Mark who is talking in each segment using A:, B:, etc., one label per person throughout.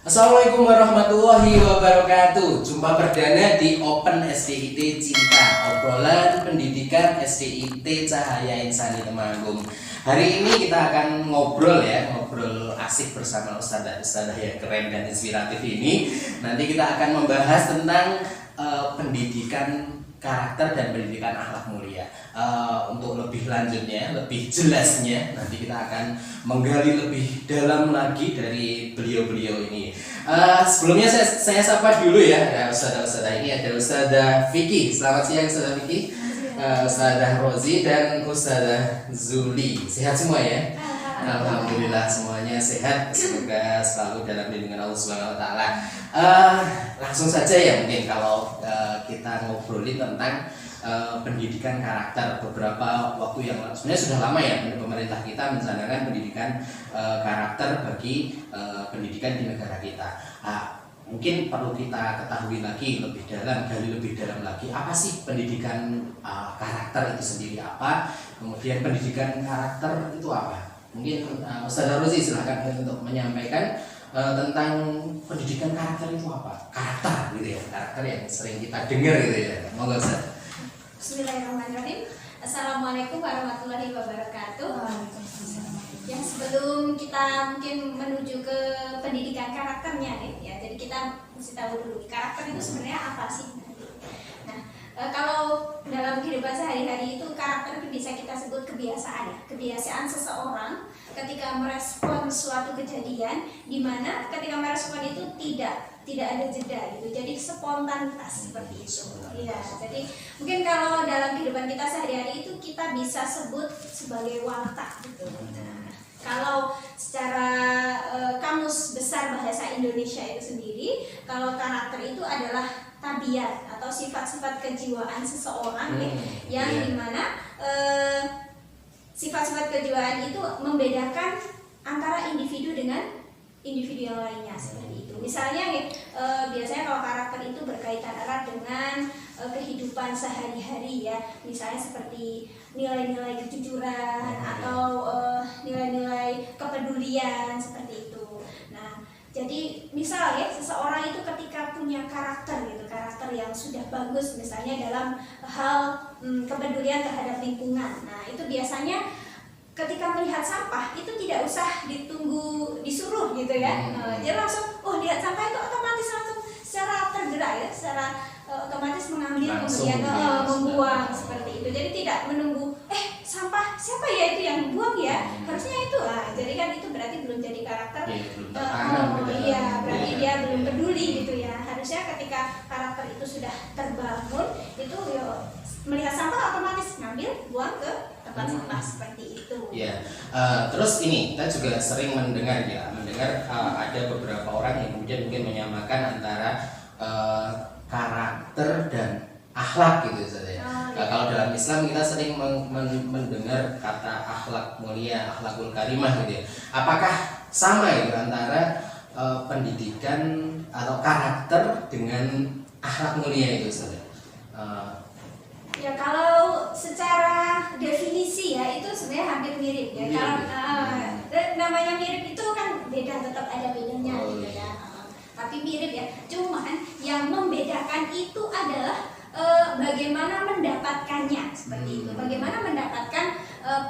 A: Assalamualaikum warahmatullahi wabarakatuh. Jumpa perdana di Open SDIT Cinta, obrolan pendidikan SDIT Cahaya Insani Temanggung. Hari ini kita akan ngobrol asik bersama ustadzah yang keren dan inspiratif ini. Nanti kita akan membahas tentang pendidikan karakter dan pendidikan akhlak mulia. Untuk lebih lanjutnya, lebih jelasnya, nanti kita akan menggali lebih dalam lagi dari beliau-beliau ini. Sebelumnya saya sapa dulu ya ustadzah ini. Ada Ustadzah Vicky. Selamat siang Ustadzah Vicky. Ustadzah Rozi dan Ustadzah Zuli. Sehat semua ya? Alhamdulillah semuanya sehat. Semoga selalu dalam lindungan Allah Subhanahu wa taala. Langsung saja ya, mungkin kalau kita ngobrolin tentang pendidikan karakter. Beberapa waktu yang sebenarnya sudah lama ya pemerintah kita mencanangkan pendidikan karakter bagi pendidikan di negara kita. Mungkin perlu kita ketahui lagi lebih dalam, gali lebih dalam lagi apa sih pendidikan karakter itu sendiri apa, kemudian pendidikan karakter itu apa. Mungkin Ustadzah Rozi silahkan untuk menyampaikan tentang pendidikan karakter itu apa, karakter gitu ya, karakter yang sering kita dengar gitu ya. Monggo Ustaz.
B: Bismillahirrahmanirrahim. Assalamualaikum warahmatullahi wabarakatuh. Ya, sebelum kita mungkin menuju ke pendidikan karakternya ya, jadi kita mesti tahu dulu karakter itu sebenarnya apa sih. Nah, kalau dalam kehidupan sehari-hari itu karakter itu bisa kita sebut kebiasaan ya, kebiasaan seseorang ketika merespon suatu kejadian, di mana ketika merespon itu tidak ada jeda gitu, jadi spontanitas seperti itu ya. Jadi mungkin kalau dalam kehidupan kita sehari-hari itu kita bisa sebut sebagai watak gitu. Nah, kalau secara kamus besar bahasa Indonesia itu sendiri, kalau karakter itu adalah tabiat atau sifat-sifat kejiwaan seseorang yang dimana sifat-sifat kejiwaan itu membedakan antara individu dengan individu yang lainnya seperti itu. Misalnya biasanya kalau karakter itu berkaitan erat dengan kehidupan sehari-hari ya. Misalnya seperti nilai-nilai kejujuran atau nilai-nilai kepedulian seperti itu. Nah, jadi misalnya seseorang itu ketika punya karakter gitu, karakter yang sudah bagus misalnya dalam hal kepedulian terhadap lingkungan. Nah, itu biasanya ketika melihat sampah itu tidak usah disuruh gitu ya. Dia langsung lihat sampah itu otomatis langsung secara tergerak ya, secara otomatis mengambil kemudian membuang seperti itu. Jadi tidak menunggu sampah siapa ya itu yang buang ya, harusnya itu jadi kan itu berarti belum jadi karakter. Berarti dia belum peduli gitu ya. Harusnya ketika karakter itu sudah terbangun itu melihat sampah otomatis ngambil buang ke tempat sampah seperti itu.
A: Ya, terus ini kita juga sering mendengar ada beberapa orang yang kemudian mungkin menyamakan antara karakter dan akhlak gitu saja. Kalau dalam Islam kita sering mendengar kata akhlak mulia, akhlakul karimah gitu ya. Apakah sama itu antara pendidikan atau karakter dengan akhlak mulia itu saja?
B: Ya, kalau secara definisi ya itu sebenarnya hampir mirip ya. Kalau namanya mirip itu kan beda, tetap ada bedanya gitu ya. Tapi mirip ya. Cuman yang membedakan itu adalah bagaimana mendapatkannya seperti itu. Bagaimana mendapatkan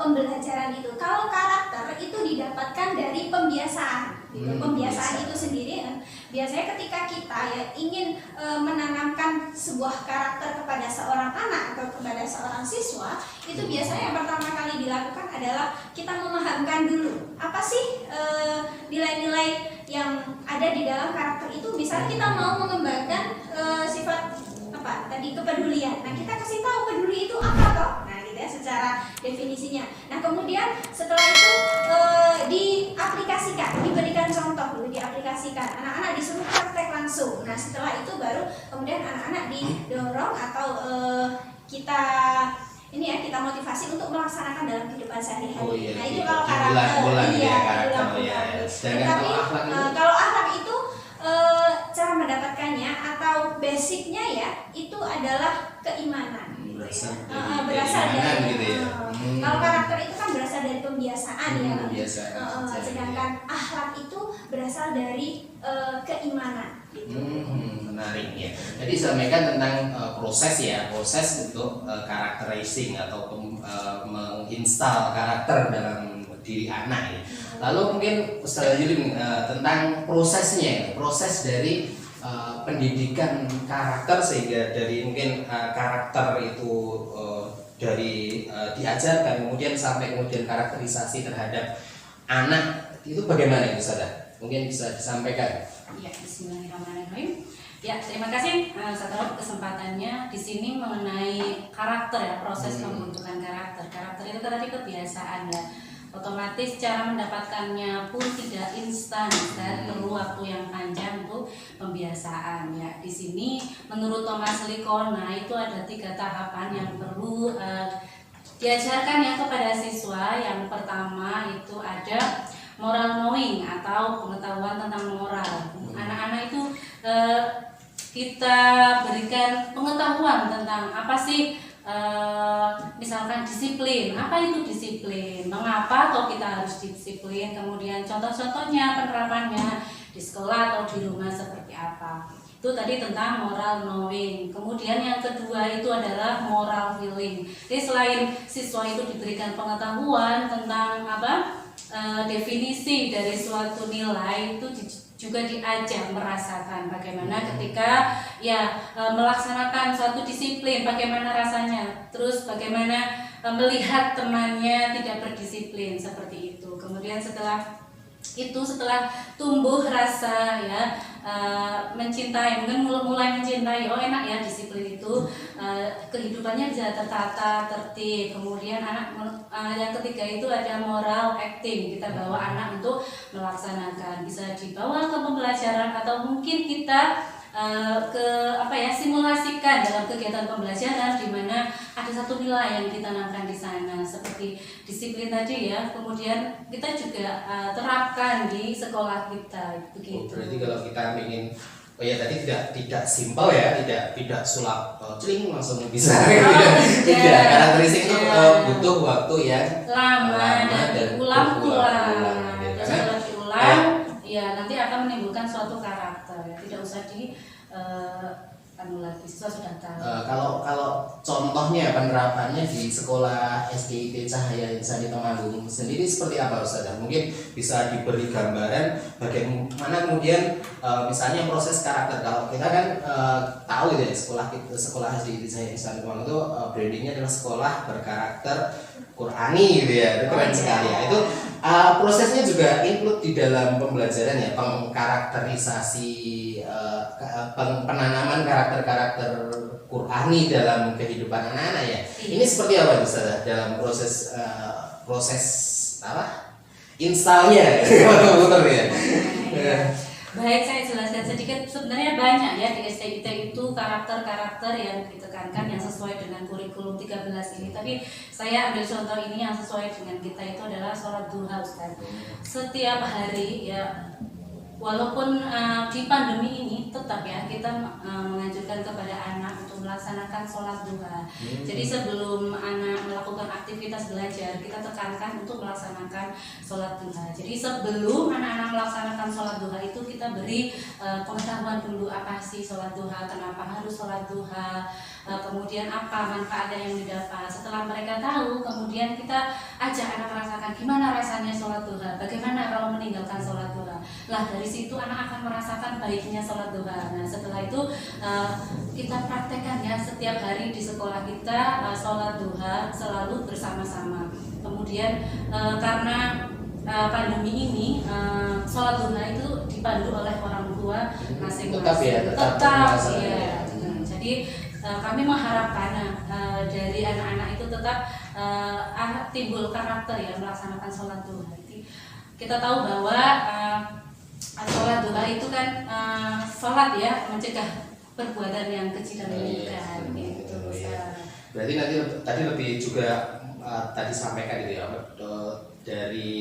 B: pembelajaran itu. Kalau karakter itu didapatkan dari pembiasaan. Pembiasaan itu sendiri biasanya ketika kita ya ingin menanamkan sebuah karakter kepada seorang anak atau kepada seorang siswa, itu biasanya yang pertama kali dilakukan adalah kita memahamkan dulu apa sih nilai-nilai yang ada di dalam karakter itu. Misalnya kita mau mengembangkan sifat kepedulian. Nah, kita kasih tahu peduli itu apa toh? Nah, gitu ya secara definisinya. Nah, kemudian setelah itu diaplikasikan, diberikan contoh dulu, diaplikasikan. Anak-anak disuruh praktek langsung. Nah, setelah itu baru kemudian anak-anak didorong atau kita motivasi untuk melaksanakan dalam kehidupan sehari-hari. Nah, itu kalau karakter. Tapi kalau akhlak itu cara mendapatkannya atau basicnya ya itu adalah keimanan. Berasal dari
A: gitu ya.
B: Kalau karakter itu kan berasal dari pembiasaan ya. Sedangkan akhlak itu berasal berasal dari keimanan.
A: Menarik ya. Jadi sampaikan tentang proses untuk karakterizing atau menginstal karakter dalam diri anak ya. Lalu mungkin Ustaz Julin tentang proses dari pendidikan karakter, sehingga dari mungkin karakter itu dari diajarkan kemudian sampai kemudian karakterisasi terhadap anak itu bagaimana itu Ustaz? Mungkin bisa disampaikan.
C: Ya, bismillahirrahmanirrahim. Ya, terima kasih Ustaz kesempatannya di sini mengenai karakter ya, proses pembentukan karakter. Karakter itu tadi kebiasaan ya. Otomatis cara mendapatkannya pun tidak instan dan perlu waktu yang panjang untuk pembiasaan ya. Di sini menurut Thomas Licona itu ada 3 tahapan yang perlu diajarkan ya kepada siswa. Yang pertama itu ada moral knowing atau pengetahuan tentang moral. Anak-anak itu kita berikan pengetahuan tentang apa sih misalkan disiplin. Apa itu disiplin? Mengapa kok kita harus disiplin? Kemudian contoh-contohnya penerapannya di sekolah atau di rumah seperti apa? Itu tadi tentang moral knowing. Kemudian yang kedua itu adalah moral feeling. Jadi selain siswa itu diberikan pengetahuan tentang definisi dari suatu nilai, itu juga diajak merasakan bagaimana ketika melaksanakan suatu disiplin, bagaimana rasanya, terus bagaimana melihat temannya tidak berdisiplin seperti itu. Kemudian setelah tumbuh rasa mencintai, mungkin mulai mencintai, oh enak ya disiplin itu, kehidupannya bisa tertata, tertib. Kemudian yang ketiga itu ada moral acting, kita bawa anak untuk melaksanakan, bisa dibawa ke pembelajaran atau mungkin kita simulasikan dalam kegiatan pembelajaran di mana ada satu nilai yang ditanamkan di sana seperti disiplin tadi ya. Kemudian kita juga terapkan di sekolah kita begitu.
A: Berarti kalau kita ingin tadi tidak simpel ya, tidak sulap celing langsung bisa. Tidak, karakteristik itu butuh waktu yang
C: lama dan diulang-ulang.
A: Gitu,
C: setelah diulang nanti akan menimbulkan suatu karakter ya. Tidak usah lagi, siswa sudah tahu.
A: Kalau contohnya penerapannya di sekolah SDIT Cahaya Insani Temanggung sendiri seperti apa Ustaz? Mungkin bisa diberi gambaran bagaimana kemudian misalnya proses karakter. Kalau kita kan tahu ya sekolah SDIT Cahaya Insani Temanggung itu brandingnya adalah sekolah berkarakter Qurani gitu ya, itu keren sekali ya. Itu prosesnya juga include di dalam pembelajaran ya, pengkarakterisasi, penanaman karakter-karakter Qurani dalam kehidupan anak-anak ya. Ini seperti apa Ustaz dalam proses instalnya muter ya.
C: Baik, saya jelaskan sedikit. Sebenarnya banyak ya di SDIT itu karakter-karakter yang ditekankan yang sesuai dengan kurikulum 13 ini. Tapi saya ambil contoh ini yang sesuai dengan kita itu adalah sholat duha Ustaz. Setiap hari ya, walaupun di pandemi ini tetap ya kita menganjurkan kepada anak untuk melaksanakan sholat duha. Jadi sebelum anak melakukan aktivitas belajar, kita tekankan untuk melaksanakan sholat duha. Jadi sebelum anak-anak melaksanakan sholat duha itu kita beri pengetahuan dulu apa sih sholat duha, kenapa harus sholat duha, kemudian apa manfaatnya yang didapat. Setelah mereka tahu, kemudian kita ajak anak merasakan gimana rasanya sholat duha, bagaimana kalau meninggalkan sholat duha. Lah dari situ anak akan merasakan baiknya sholat duha. Nah setelah itu kita praktekkan ya setiap hari di sekolah kita sholat duha selalu bersama-sama. Kemudian karena pandemi ini sholat duha itu dipandu oleh orang tua masing-masing. Tetap ya. Jadi kami mengharapkan dari anak-anak itu tetap timbul karakter ya melaksanakan sholat duha. Jadi kita tahu bahwa sholat duha itu kan sholat ya mencegah perbuatan yang keji dan meninggikan gitu.
A: Berarti nanti tadi lebih juga tadi sampaikan gitu ya dari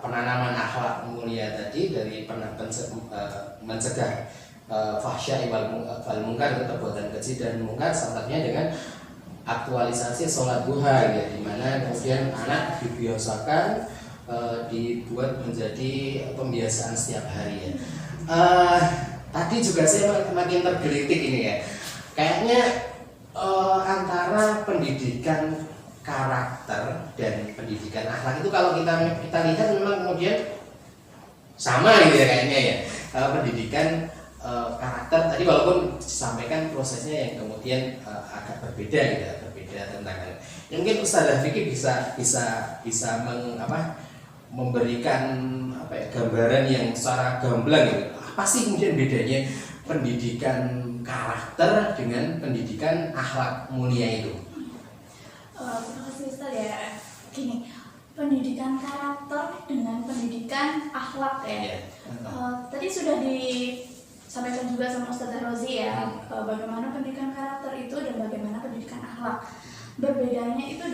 A: penanaman akhlak mulia tadi, dari mencegah fahsya wal munkar atau perbuatan keji dan munkar, salah satunya dengan aktualisasi sholat duha ya, di mana kemudian anak dibiasakan dibuat menjadi pembiasaan setiap hari ya. Tadi juga saya makin tergelitik ini ya. Kayaknya antara pendidikan karakter dan pendidikan akhlak itu kalau kita lihat memang kemudian sama gitu ya kayaknya ya. Pendidikan karakter tadi walaupun disampaikan prosesnya yang kemudian agak berbeda gitu ya, berbeda tentang ya, mungkin Ustazah Vicky bisa memberikan gambaran yang secara gamblang gitu. Apa sih kemudian bedanya pendidikan karakter dengan pendidikan akhlak mulia itu?
B: Terima kasih Ustaz ya. Gini, pendidikan karakter dengan pendidikan akhlak ya. Tadi sudah disampaikan juga sama Ustazah Rozi ya, bagaimana pendidikan karakter itu dan bagaimana pendidikan akhlak. Berbedanya itu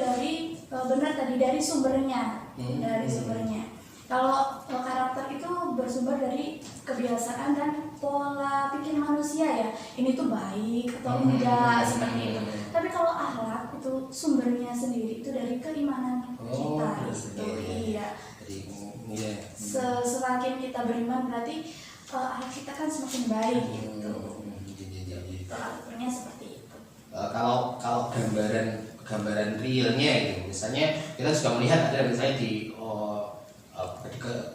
B: benar tadi dari sumbernya, dari sumbernya. Kalau karakter itu bersumber dari kebiasaan dan pola pikir manusia ya, ini tuh baik atau enggak seperti itu. Tapi kalau akhlak itu sumbernya sendiri itu dari keimanan kita gitu. Iya. Semakin kita beriman berarti akhlak kita kan semakin baik gitu. Akhlaknya seperti itu.
A: Kalau gambaran realnya itu, misalnya kita juga melihat ada misalnya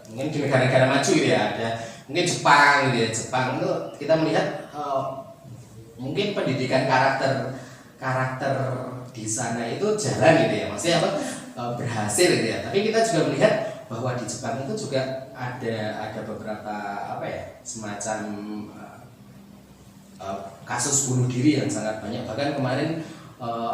A: mungkin di negara-negara maju gitu ya, ada mungkin Jepang gitu ya. Jepang itu kita melihat mungkin pendidikan karakter di sana itu jalan gitu ya, maksudnya berhasil gitu ya. Tapi kita juga melihat bahwa di Jepang itu juga ada beberapa semacam kasus bunuh diri yang sangat banyak. Bahkan kemarin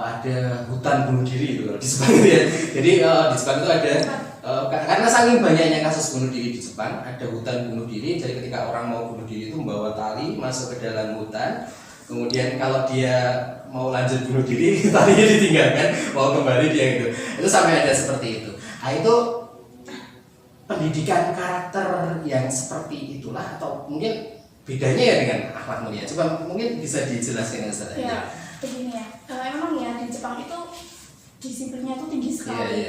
A: ada hutan bunuh diri gitu di Jepang ya. Jadi di Jepang itu ada karena saking banyaknya kasus bunuh diri di Jepang, ada hutan bunuh diri. Jadi ketika orang mau bunuh diri itu membawa tali masuk ke dalam hutan. Kemudian kalau dia mau lanjut bunuh diri, talinya ditinggalkan, mau kembali dia gitu. Itu sampai ada seperti itu. Nah, itu pendidikan karakter yang seperti itulah, atau mungkin bedanya ya dengan akhlak mulia. Coba mungkin bisa dijelaskan Ustaz.
B: Ya, begini ya. Memang ya di Jepang itu disiplinnya itu tinggi sekali.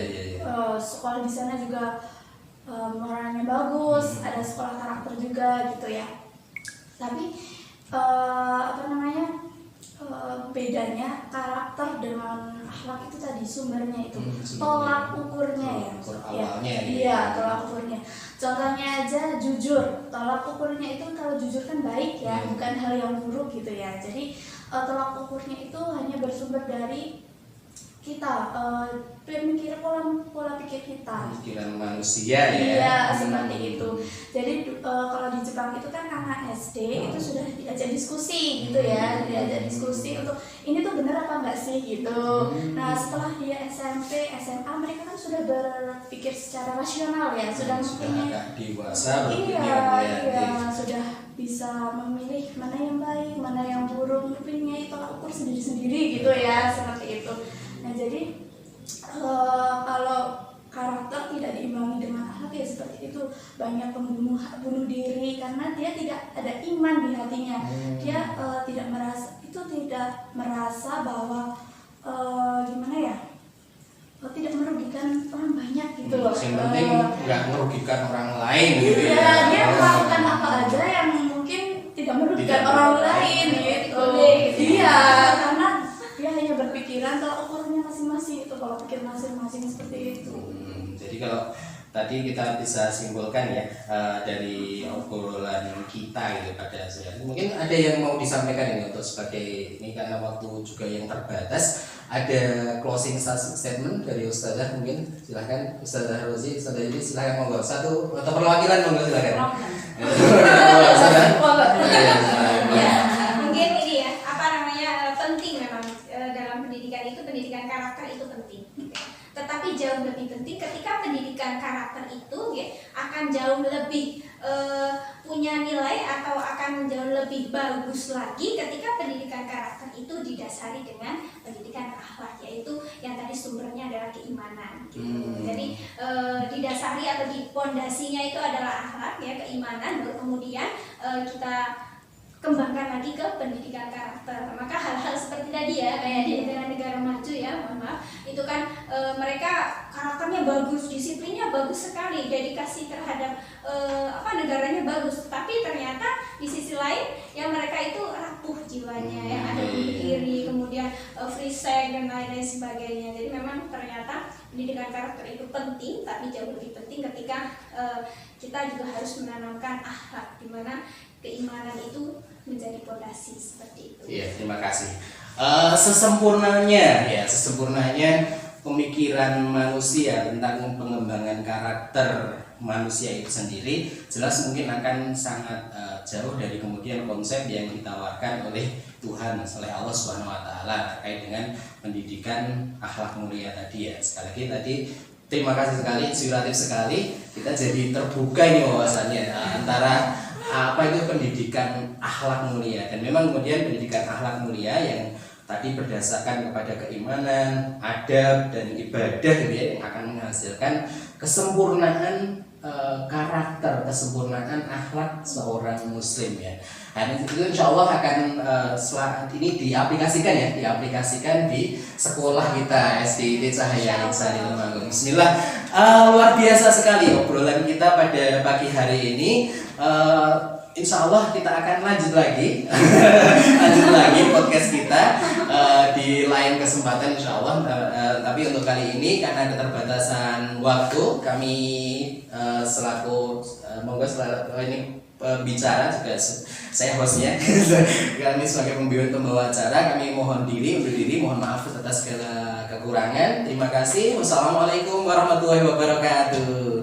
B: Sekolah di sana juga moralnya bagus, ada sekolah karakter juga gitu ya. Tapi bedanya karakter dengan akhlak itu tadi sumbernya itu tolak ukurnya tolak ukurnya. Contohnya aja jujur, tolak ukurnya itu kalau jujur kan baik ya, bukan hal yang buruk gitu ya. Jadi tolak ukurnya itu hanya bersumber dari kita, pemikiran pola pikir kita,
A: pikiran manusia ya.
B: Iya, seperti itu. Jadi kalau di Jepang itu kan anak SD itu sudah diajak diskusi gitu ya, diajak diskusi untuk ini tuh benar apa enggak sih gitu. Nah setelah dia SMP, SMA mereka kan sudah berpikir secara rasional ya, sudah mempunyai
A: dewasa berpikir
B: sudah bisa memilih mana yang baik, mana yang buruk, mempunyai tolak ukur sendiri-sendiri gitu ya, seperti itu. Nah jadi kalau karakter tidak diimbangi dengan akhlak ya seperti itu, banyak bunuh diri karena dia tidak ada iman di hatinya. Dia tidak merasa bahwa tidak merugikan orang banyak gitu loh.
A: Yang penting nggak merugikan orang lain gitu ya.
B: Iya, dia melakukan apa aja yang mungkin tidak merugikan orang lain gitu. Iya, karena dia hanya berpikiran kalau ukurnya masing-masing itu, kalau pikir masing-masing seperti itu.
A: Jadi kalau tadi kita bisa simpulkan ya dari obrolan kita gitu pada saya. Mungkin ada yang mau disampaikan ini untuk sebagai ini karena waktu juga yang terbatas. Ada closing statement dari Ustazah mungkin, silahkan Ustazah Rozi, Ustazah Yudi silahkan monggo, satu atau perwakilan monggo silahkan.
B: Mungkin ini ya penting memang dalam pendidikan itu, pendidikan karakter itu penting. Tetapi jauh lebih penting ketika pendidikan karakter itu akan jauh lebih punya nilai atau akan jauh lebih bagus lagi ketika pendidikan karakter itu didasari dengan pendidikan akhlak, yaitu yang tadi sumbernya adalah keimanan gitu. Jadi didasari atau di pondasinya itu adalah akhlak ya, keimanan, baru kemudian kita kembangkan lagi ke pendidikan karakter. Maka hal-hal seperti tadi ya, kayak di negara-negara maju ya, mohon maaf, itu kan mereka karakternya bagus, disiplinnya bagus sekali, dedikasi terhadap negaranya bagus, tapi ternyata di sisi lain yang mereka itu rapuh jiwanya, yang ada bunuh diri, kemudian free sex dan lain-lain sebagainya. Jadi memang ternyata pendidikan karakter itu penting, tapi jauh lebih penting ketika kita juga harus menanamkan akhlak, di mana keimanan itu menjadi pondasi seperti itu.
A: Iya, terima kasih. Sesempurnanya pemikiran manusia tentang pengembangan karakter manusia itu sendiri jelas mungkin akan sangat jauh dari kemudian konsep yang ditawarkan oleh Tuhan, oleh Allah Subhanahu wa taala terkait dengan pendidikan akhlak mulia tadi ya. Sekali lagi tadi terima kasih sekali, inspiratif sekali. Kita jadi terbuka ini wawasannya antara apa itu pendidikan akhlak mulia, dan memang kemudian pendidikan akhlak mulia yang tadi berdasarkan kepada keimanan, adab dan ibadah gitu ya, yang akan menghasilkan kesempurnaan karakter, kesempurnaan akhlak seorang muslim ya. Dan itu insya Allah akan setelah ini diaplikasikan di sekolah kita SDIT Cahaya Insani Temanggung. Bismillah. Luar biasa sekali obrolan kita pada pagi hari ini. Insya Allah kita akan lanjut lagi podcast kita di lain kesempatan insya Allah. Tapi untuk kali ini karena keterbatasan waktu, kami selaku ini pembicara juga saya hostnya kami sebagai pembawa acara, kami mohon diri, mohon maaf atas segala kekurangan. Terima kasih. Wassalamualaikum warahmatullahi wabarakatuh.